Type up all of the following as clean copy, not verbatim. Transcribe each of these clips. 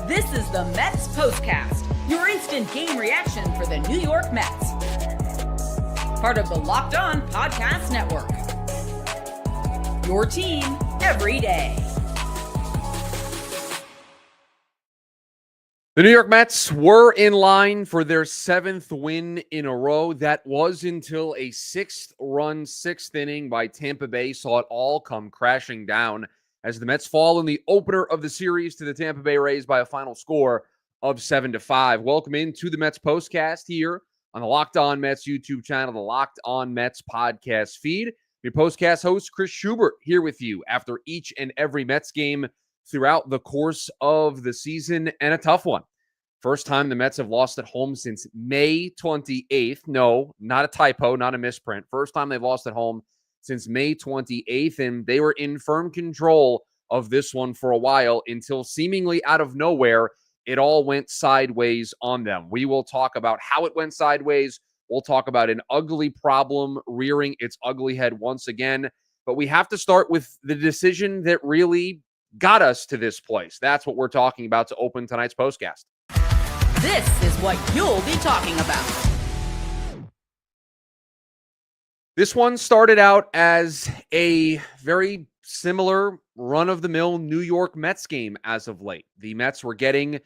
This is the Mets Postcast, your instant game reaction for the New York Mets. Part of the Locked On Podcast Network. Your team every day. The New York Mets were in line for their 7th win in a row. That was until a 6th-run, 6th inning by Tampa Bay saw it all come crashing down as the Mets fall in the opener of the series to the Tampa Bay Rays by a final score of 7-5. Welcome into the Mets Postcast here on the Locked On Mets YouTube channel, the Locked On Mets podcast feed. Your Postcast host, Chris Schubert, here with you after each and every Mets game throughout the course of the season, and a tough one. First time the Mets have lost at home since May 28th. No, not a typo, not a misprint. First time they've lost at home since May 28th, and they were in firm control of this one for a while until seemingly out of nowhere, it all went sideways on them. We will talk about how it went sideways. We'll talk about an ugly problem rearing its ugly head once again. But we have to start with the decision that really got us to this place. That's what we're talking about to open tonight's postcast. This is what you'll be talking about. This one started out as a very similar run-of-the-mill New York Mets game as of late. The Mets were getting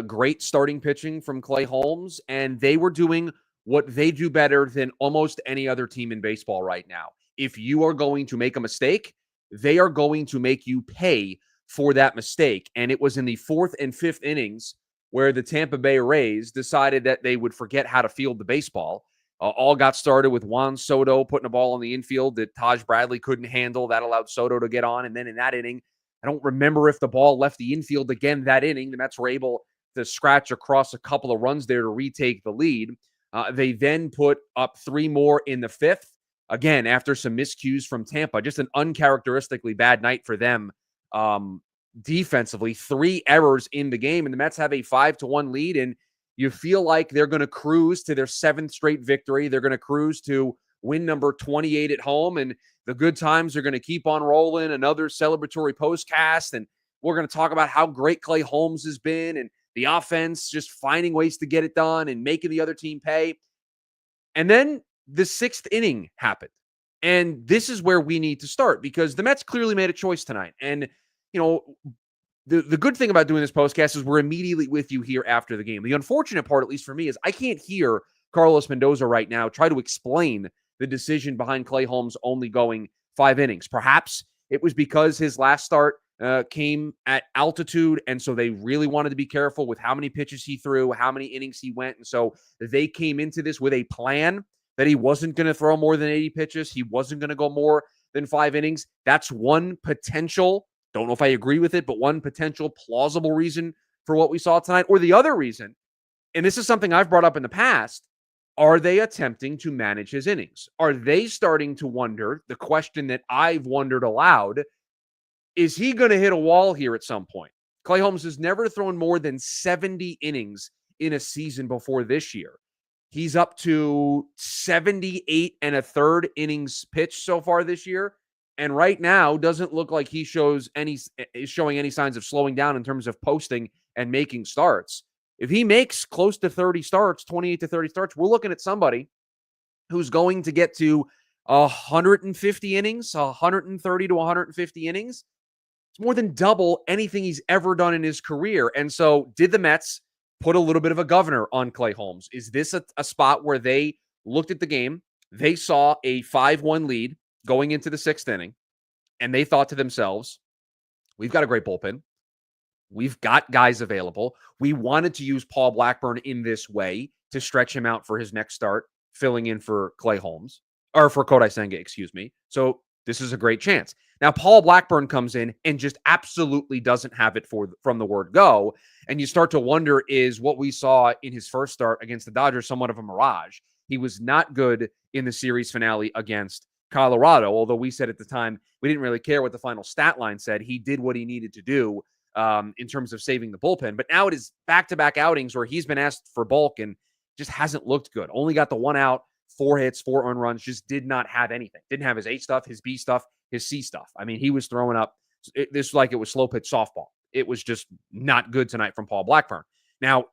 great starting pitching from Clay Holmes, and they were doing what they do better than almost any other team in baseball right now. If you are going to make a mistake, they are going to make you pay for that mistake. And it was in the 4th and 5th innings where the Tampa Bay Rays decided that they would forget how to field the baseball. All got started with Juan Soto putting a ball on the infield that Taj Bradley couldn't handle. That allowed Soto to get on. And then in that inning, I don't remember if the ball left the infield again that inning. The Mets were able to scratch across a couple of runs there to retake the lead. They then put up 3 more in the 5th. Again, after some miscues from Tampa, just an uncharacteristically bad night for them defensively. 3 errors in the game, and the Mets have a 5-1 lead, and you feel like they're going to cruise to their 7th straight victory. They're going to cruise to win number 28 at home, and the good times are going to keep on rolling. Another celebratory postcast, and we're going to talk about how great Clay Holmes has been, and the offense just finding ways to get it done and making the other team pay. And then the 6th inning happened. And this is where we need to start because the Mets clearly made a choice tonight. And, you know, the good thing about doing this postcast is we're immediately with you here after the game. The unfortunate part, at least for me, is I can't hear Carlos Mendoza right now try to explain the decision behind Clay Holmes only going 5 innings. Perhaps it was because his last start came at altitude, and so they really wanted to be careful with how many pitches he threw, how many innings he went. And so they came into this with a plan that he wasn't going to throw more than 80 pitches. He wasn't going to go more than 5 innings. That's one potential, don't know if I agree with it, but one potential plausible reason for what we saw tonight. Or the other reason, and this is something I've brought up in the past, are they attempting to manage his innings? Are they starting to wonder, the question that I've wondered aloud, is he going to hit a wall here at some point? Clay Holmes has never thrown more than 70 innings in a season before this year. He's up to 78 1/3 innings pitched so far this year. And right now doesn't look like is showing any signs of slowing down in terms of posting and making starts. If he makes close to 30 starts, 28 to 30 starts, we're looking at somebody who's going to get to 150 innings, 130 to 150 innings. It's more than double anything he's ever done in his career. And so did the Mets put a little bit of a governor on Clay Holmes? Is this a spot where they looked at the game, they saw a 5-1 lead going into the 6th inning, and they thought to themselves, we've got a great bullpen. We've got guys available. We wanted to use Paul Blackburn in this way to stretch him out for his next start, filling in for Clay Holmes, or for Kodai Senga, excuse me. So this is a great chance. Now, Paul Blackburn comes in and just absolutely doesn't have it from the word go. And you start to wonder, is what we saw in his first start against the Dodgers somewhat of a mirage? He was not good in the series finale against Colorado, although we said at the time we didn't really care what the final stat line said. He did what he needed to do in terms of saving the bullpen. But now it is back-to-back outings where he's been asked for bulk and just hasn't looked good. Only got the 1 out, 4 hits, 4 earned runs, just did not have anything. Didn't have his A stuff, his B stuff, his C stuff. I mean, he was throwing up this like it was slow pitch softball. It was just not good tonight from Paul Blackburn. Now,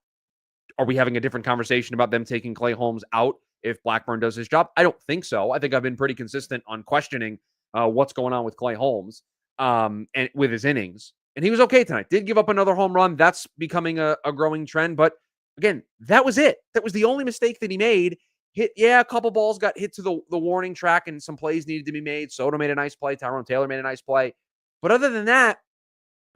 are we having a different conversation about them taking Clay Holmes out if Blackburn does his job? I don't think so. I think I've been pretty consistent on questioning what's going on with Clay Holmes and with his innings. And he was okay tonight. Did give up another home run. That's becoming a growing trend. But again, that was it. That was the only mistake that he made. A couple balls got hit to the warning track and some plays needed to be made. Soto made a nice play. Tyrone Taylor made a nice play. But other than that,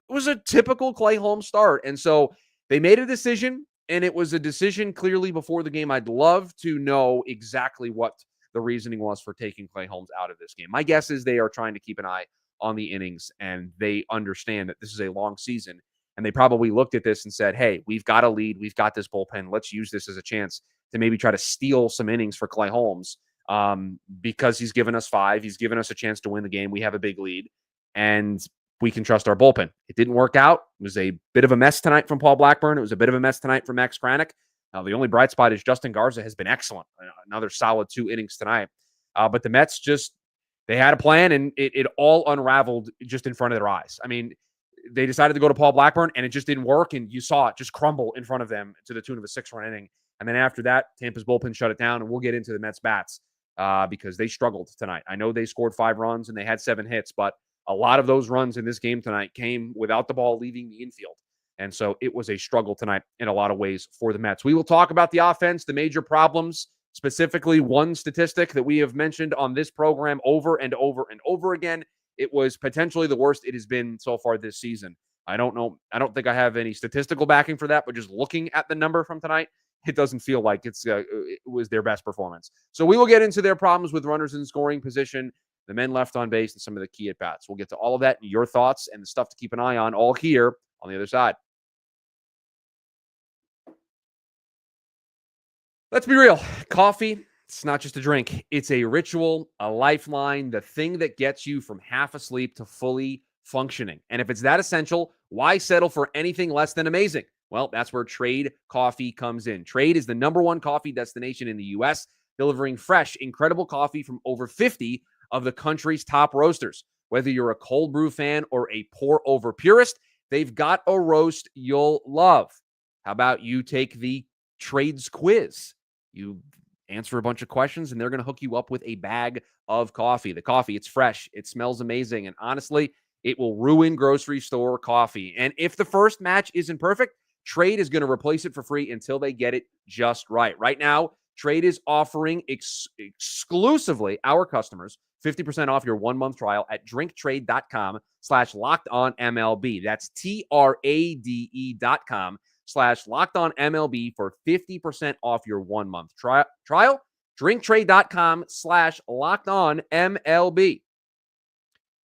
it was a typical Clay Holmes start. And so they made a decision, and it was a decision clearly before the game. I'd love to know exactly what the reasoning was for taking Clay Holmes out of this game. My guess is they are trying to keep an eye on the innings, and they understand that this is a long season. And they probably looked at this and said, hey, we've got a lead. We've got this bullpen. Let's use this as a chance to maybe try to steal some innings for Clay Holmes because he's given us 5. He's given us a chance to win the game. We have a big lead, and we can trust our bullpen. It didn't work out. It was a bit of a mess tonight from Paul Blackburn. It was a bit of a mess tonight from Max Kranick. The only bright spot is Justin Garza has been excellent. Another solid 2 innings tonight. But the Mets they had a plan, and it all unraveled just in front of their eyes. I mean, they decided to go to Paul Blackburn, and it just didn't work, and you saw it just crumble in front of them to the tune of a 6-run inning. And then after that, Tampa's bullpen shut it down, and we'll get into the Mets bats because they struggled tonight. I know they scored 5 runs, and they had 7 hits, but a lot of those runs in this game tonight came without the ball leaving the infield. And so it was a struggle tonight in a lot of ways for the Mets. We will talk about the offense, the major problems, specifically one statistic that we have mentioned on this program over and over and over again. It was potentially the worst it has been so far this season. I don't know. I don't think I have any statistical backing for that, but just looking at the number from tonight, it doesn't feel like it was their best performance. So we will get into their problems with runners in scoring position, the men left on base, and some of the key at-bats. We'll get to all of that and your thoughts and the stuff to keep an eye on all here on the other side. Let's be real. Coffee, it's not just a drink. It's a ritual, a lifeline, the thing that gets you from half asleep to fully functioning. And if it's that essential, why settle for anything less than amazing? Well, that's where Trade Coffee comes in. Trade is the #1 coffee destination in the U.S., delivering fresh, incredible coffee from over 50 of the country's top roasters. Whether you're a cold brew fan or a pour-over purist, they've got a roast you'll love. How about you take the Trades quiz? You answer a bunch of questions, and they're going to hook you up with a bag of coffee. The coffee, it's fresh. It smells amazing. And honestly, it will ruin grocery store coffee. And if the first match isn't perfect, Trade is going to replace it for free until they get it just right. Right now, Trade is offering exclusively our customers 50% off your 1-month trial at drinktrade.com/lockedonmlb. That's TRADE.com/lockedonmlb for 50% off your 1-month trial. Drinktrade.com/lockedonmlb.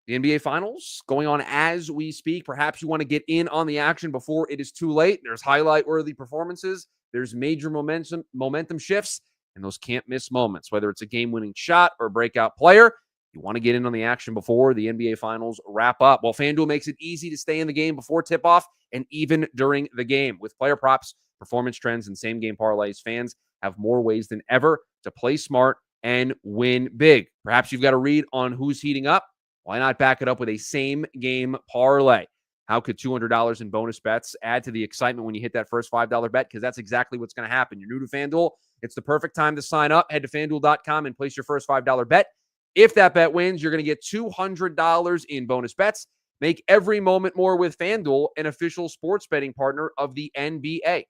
The NBA Finals going on as we speak. Perhaps you want to get in on the action before it is too late. There's highlight-worthy performances. There's major momentum shifts, and those can't-miss moments, whether it's a game-winning shot or a breakout player. You want to get in on the action before the NBA Finals wrap up. Well, FanDuel makes it easy to stay in the game before tip-off and even during the game. With player props, performance trends, and same-game parlays, fans have more ways than ever to play smart and win big. Perhaps you've got a read on who's heating up. Why not back it up with a same-game parlay? How could $200 in bonus bets add to the excitement when you hit that first $5 bet? Because that's exactly what's going to happen. You're new to FanDuel. It's the perfect time to sign up. Head to FanDuel.com and place your first $5 bet. If that bet wins, you're going to get $200 in bonus bets. Make every moment more with FanDuel, an official sports betting partner of the NBA.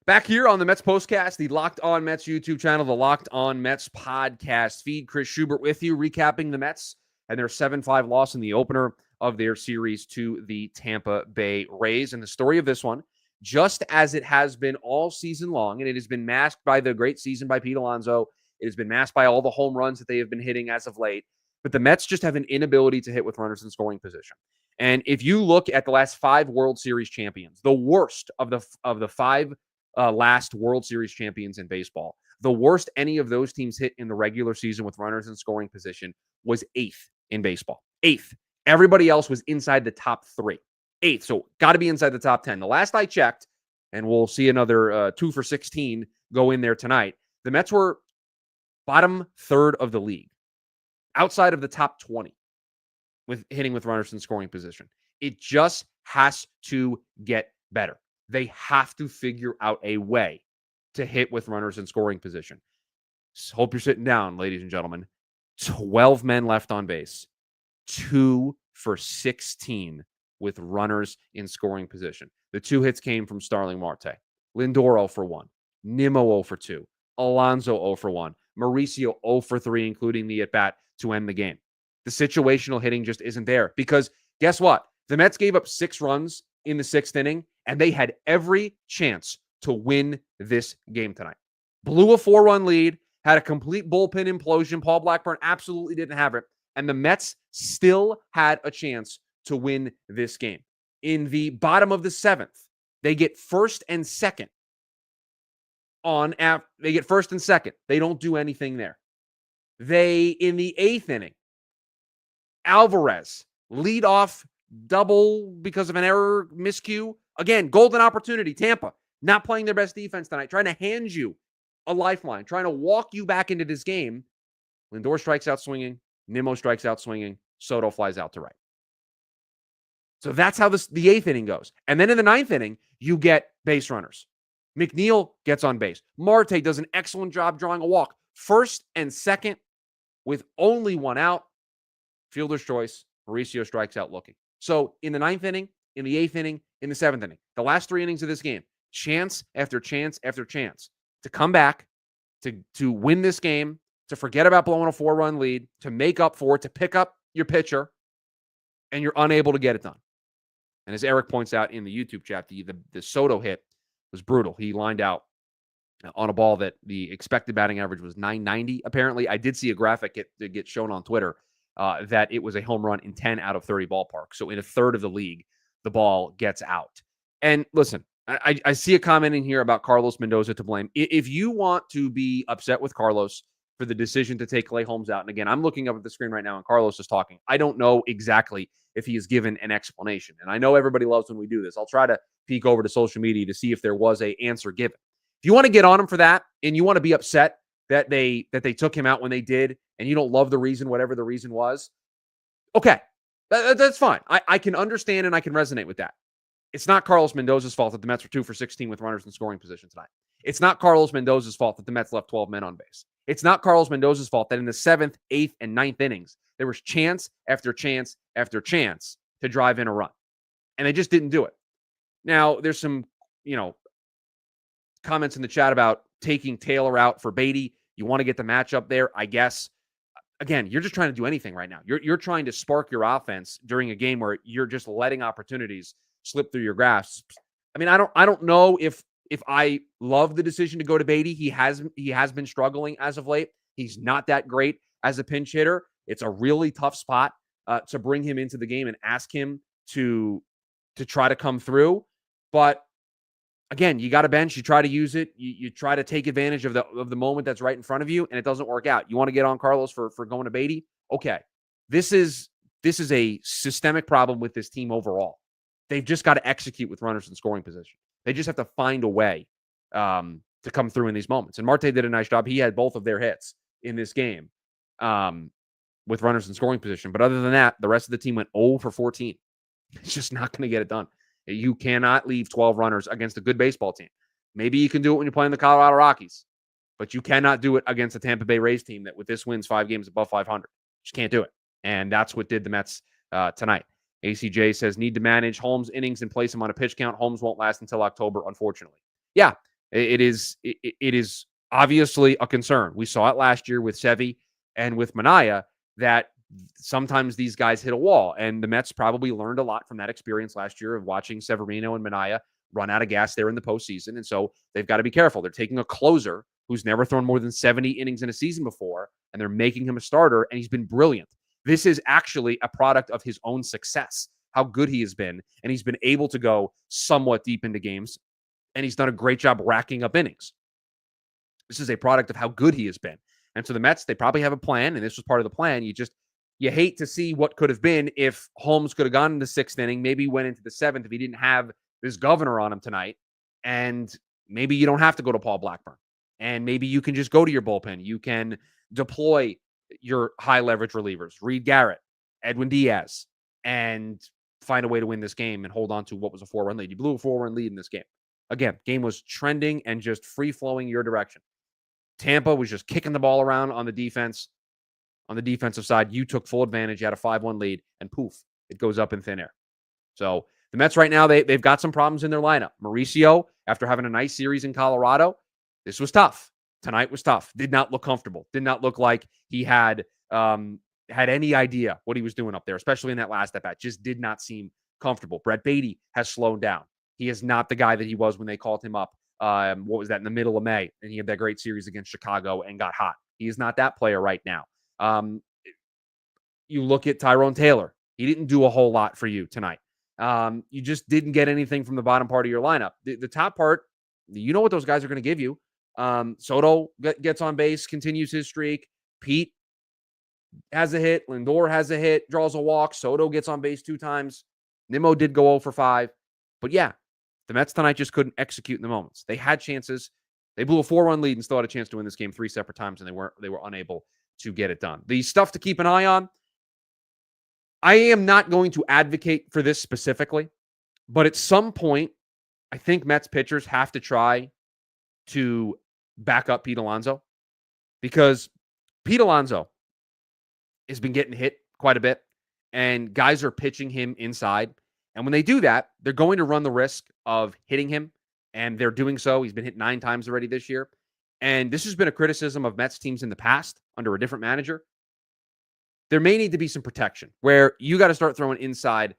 Back here on the Mets Postcast, the Locked On Mets YouTube channel, the Locked On Mets podcast feed. Chris Schubert with you, recapping the Mets and their 7-5 loss in the opener of their series to the Tampa Bay Rays. And the story of this one, just as it has been all season long, and it has been masked by the great season by Pete Alonso. It has been masked by all the home runs that they have been hitting as of late. But the Mets just have an inability to hit with runners in scoring position. And if you look at the last 5 World Series champions, the worst of the 5 last World Series champions in baseball, the worst any of those teams hit in the regular season with runners in scoring position was 8th in baseball. 8th. Everybody else was inside the top 3. 8th. So got to be inside the top 10. The last I checked, and we'll see another 2 for 16 go in there tonight, the Mets were bottom 3rd of the league, outside of the top 20. with hitting with runners in scoring position. It just has to get better. They have to figure out a way to hit with runners in scoring position. Hope you're sitting down, ladies and gentlemen. 12 men left on base, 2 for 16 with runners in scoring position. The 2 hits came from Starling Marte. Lindor 0 for 1. Nimmo 0 for 2. Alonso 0 for 1. Mauricio 0 for 3, including the at-bat to end the game. The situational hitting just isn't there because guess what? The Mets gave up 6 runs in the 6th inning, and they had every chance to win this game tonight. Blew a 4-run lead, had a complete bullpen implosion. Paul Blackburn absolutely didn't have it, and the Mets still had a chance to win this game. In the bottom of the 7th, they get first and second. They get first and second. They don't do anything there. In the 8th inning, Alvarez lead off double because of an error, miscue. Again, golden opportunity. Tampa not playing their best defense tonight, trying to hand you a lifeline, trying to walk you back into this game. Lindor strikes out swinging. Nimmo strikes out swinging. Soto flies out to right. So that's how the 8th inning goes. And then in the 9th inning, you get base runners. McNeil gets on base. Marte does an excellent job drawing a walk. First and second with only 1 out. Fielder's choice. Mauricio strikes out looking. So in the 9th inning, in the 8th inning, in the 7th inning, the last 3 innings of this game, chance after chance after chance to come back, to win this game, to forget about blowing a 4-run lead, to make up for it, to pick up your pitcher, and you're unable to get it done. And as Eric points out in the YouTube chat, the Soto hit was brutal. He lined out on a ball that the expected batting average was 990. Apparently, I did see a graphic get shown on Twitter that it was a home run in 10 out of 30 ballparks. So in a third of the league, the ball gets out. And listen, I see a comment in here about Carlos Mendoza to blame. If you want to be upset with Carlos for the decision to take Clay Holmes out, and again, I'm looking up at the screen right now and Carlos is talking. I don't know exactly if he has given an explanation. And I know everybody loves when we do this. I'll try to peek over to social media to see if there was an answer given. If you want to get on him for that and you want to be upset that they took him out when they did and you don't love the reason, whatever the reason was, okay, that's fine. I can understand and I can resonate with that. It's not Carlos Mendoza's fault that the Mets were 2 for 16 with runners in scoring position tonight. It's not Carlos Mendoza's fault that the Mets left 12 men on base. It's not Carlos Mendoza's fault that in the 7th, 8th, and 9th innings, there was chance after chance after chance to drive in a run. And they just didn't do it. Now, there's some, comments in the chat about taking Tylor out for Beatty. You want to get the matchup there, I guess. Again, you're just trying to do anything right now. You're trying to spark your offense during a game where you're just letting opportunities slip through your grasp. I mean, I don't know if I love the decision to go to Beatty. He has been struggling as of late. He's not that great as a pinch hitter. It's a really tough spot to bring him into the game and ask him to try to come through. But again, you got a bench. You try to use it. You try to take advantage of the moment that's right in front of you, and it doesn't work out. You want to get on Carlos for going to Beatty? Okay, this is a systemic problem with this team overall. They've just got to execute with runners in scoring position. They just have to find a way to come through in these moments. And Marte did a nice job. He had both of their hits in this game with runners in scoring position. But other than that, the rest of the team went 0 for 14. It's just not going to get it done. You cannot leave 12 runners against a good baseball team. Maybe you can do it when you're playing the Colorado Rockies, but you cannot do it against the Tampa Bay Rays team that with this wins 5 games above 500. Just can't do it. And that's what did the Mets tonight. ACJ says, need to manage Holmes' innings and place him on a pitch count. Holmes won't last until October, unfortunately. Yeah, it is obviously a concern. We saw it last year with Sevy and with Manaea that sometimes these guys hit a wall, and the Mets probably learned a lot from that experience last year of watching Severino and Manaea run out of gas there in the postseason, and so they've got to be careful. They're taking a closer who's never thrown more than 70 innings in a season before, and they're making him a starter, and he's been brilliant. This is actually a product of his own success, how good he has been, and he's been able to go somewhat deep into games, and he's done a great job racking up innings. This is a product of how good he has been. And so the Mets, they probably have a plan, and this was part of the plan. You hate to see what could have been if Holmes could have gone in the 6th inning, maybe went into the 7th if he didn't have this governor on him tonight. And maybe you don't have to go to Paul Blackburn. And maybe you can just go to your bullpen. You can deploy your high leverage relievers, Reed Garrett Edwin Diaz and find a way to win this game and hold on to what was a 4-run lead. You blew a 4-run lead in this game. Again, game was trending and just free-flowing your direction. Tampa was just kicking the ball around on the defense. On the defensive side, you took full advantage. You had a 5-1 lead, and poof, it goes up in thin air. So the Mets right now, they've got some problems in their lineup. Mauricio, after having a nice series in Colorado, this was tough. Tonight was tough. Did not look comfortable. Did not look like he had any idea what he was doing up there, especially in that last at bat. Just did not seem comfortable. Brett Beatty has slowed down. He is not the guy that he was when they called him up. What was that, in the middle of May? And he had that great series against Chicago and got hot. He is not that player right now. You look at Tyrone Taylor. He didn't do a whole lot for you tonight. You just didn't get anything from the bottom part of your lineup. The top part, you know what those guys are going to give you. Soto gets on base, continues his streak. Pete has a hit. Lindor has a hit, draws a walk. Soto gets on base 2 times. Nimmo did go 0 for 5. But yeah, the Mets tonight just couldn't execute in the moments. They had chances. They blew a 4-run lead and still had a chance to win this game 3 separate times, and they were unable to get it done. The stuff to keep an eye on, I am not going to advocate for this specifically, but at some point, I think Mets pitchers have to try to back up Pete Alonso, because Pete Alonso has been getting hit quite a bit, and guys are pitching him inside. And when they do that, they're going to run the risk of hitting him, and they're doing so. He's been hit 9 times already this year. And this has been a criticism of Mets teams in the past under a different manager. There may need to be some protection where you got to start throwing inside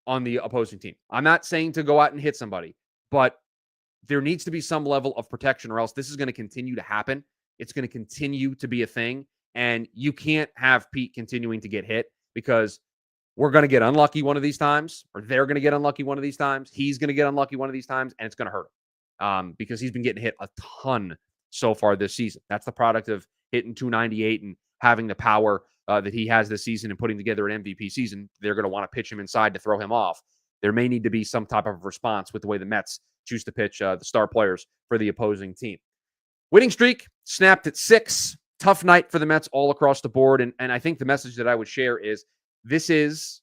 on the opposing team. I'm not saying to go out and hit somebody, but there needs to be some level of protection, or else this is going to continue to happen. It's going to continue to be a thing. And you can't have Pete continuing to get hit, because we're going to get unlucky one of these times, or they're going to get unlucky one of these times. He's going to get unlucky one of these times, and it's going to hurt him because he's been getting hit a ton so far this season. That's the product of hitting 298 and having the power that he has this season and putting together an MVP season. They're going to want to pitch him inside to throw him off. There may need to be some type of response with the way the Mets choose to pitch the star players for the opposing team. Winning streak snapped at 6. Tough night for the Mets all across the board. And I think the message that I would share is this is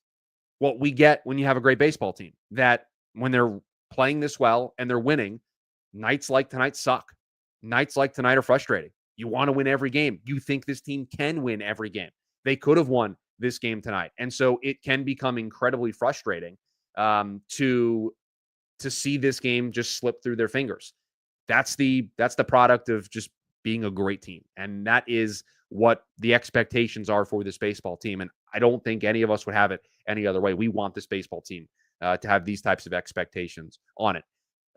what we get when you have a great baseball team, that when they're playing this well and they're winning, nights like tonight suck. Nights like tonight are frustrating. You want to win every game. You think this team can win every game. They could have won this game tonight. And so it can become incredibly frustrating to see this game just slip through their fingers. That's the product of just being a great team. And that is what the expectations are for this baseball team. And I don't think any of us would have it any other way. We want this baseball team to have these types of expectations on it.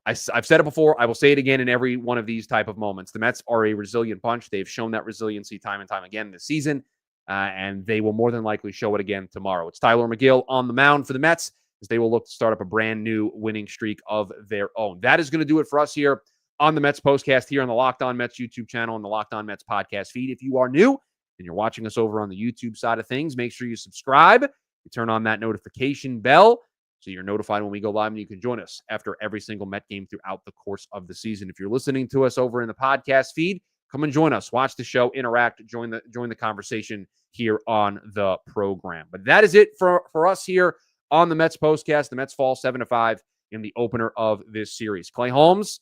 I've said it before. I will say it again in every one of these type of moments. The Mets are a resilient bunch. They've shown that resiliency time and time again this season, and they will more than likely show it again tomorrow. It's Tylor Megill on the mound for the Mets as they will look to start up a brand new winning streak of their own. That is going to do it for us here on the Mets Postcast, here on the Locked On Mets YouTube channel and the Locked On Mets podcast feed. If you are new and you're watching us over on the YouTube side of things, make sure you subscribe. You turn on that notification bell so you're notified when we go live, and you can join us after every single Met game throughout the course of the season. If you're listening to us over in the podcast feed, come and join us. Watch the show, interact, join the conversation here on the program. But that is it for us here on the Mets Postcast. The Mets fall 7-5 in the opener of this series. Clay Holmes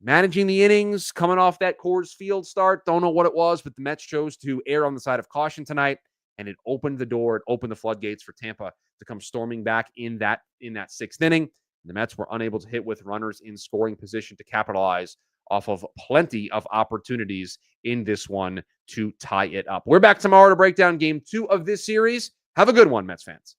managing the innings, coming off that Coors Field start. Don't know what it was, but the Mets chose to err on the side of caution tonight, and it opened the door. It opened the floodgates for Tampa to come storming back in that 6th inning. The Mets were unable to hit with runners in scoring position to capitalize off of plenty of opportunities in this one to tie it up. We're back tomorrow to break down Game 2 of this series. Have a good one, Mets fans.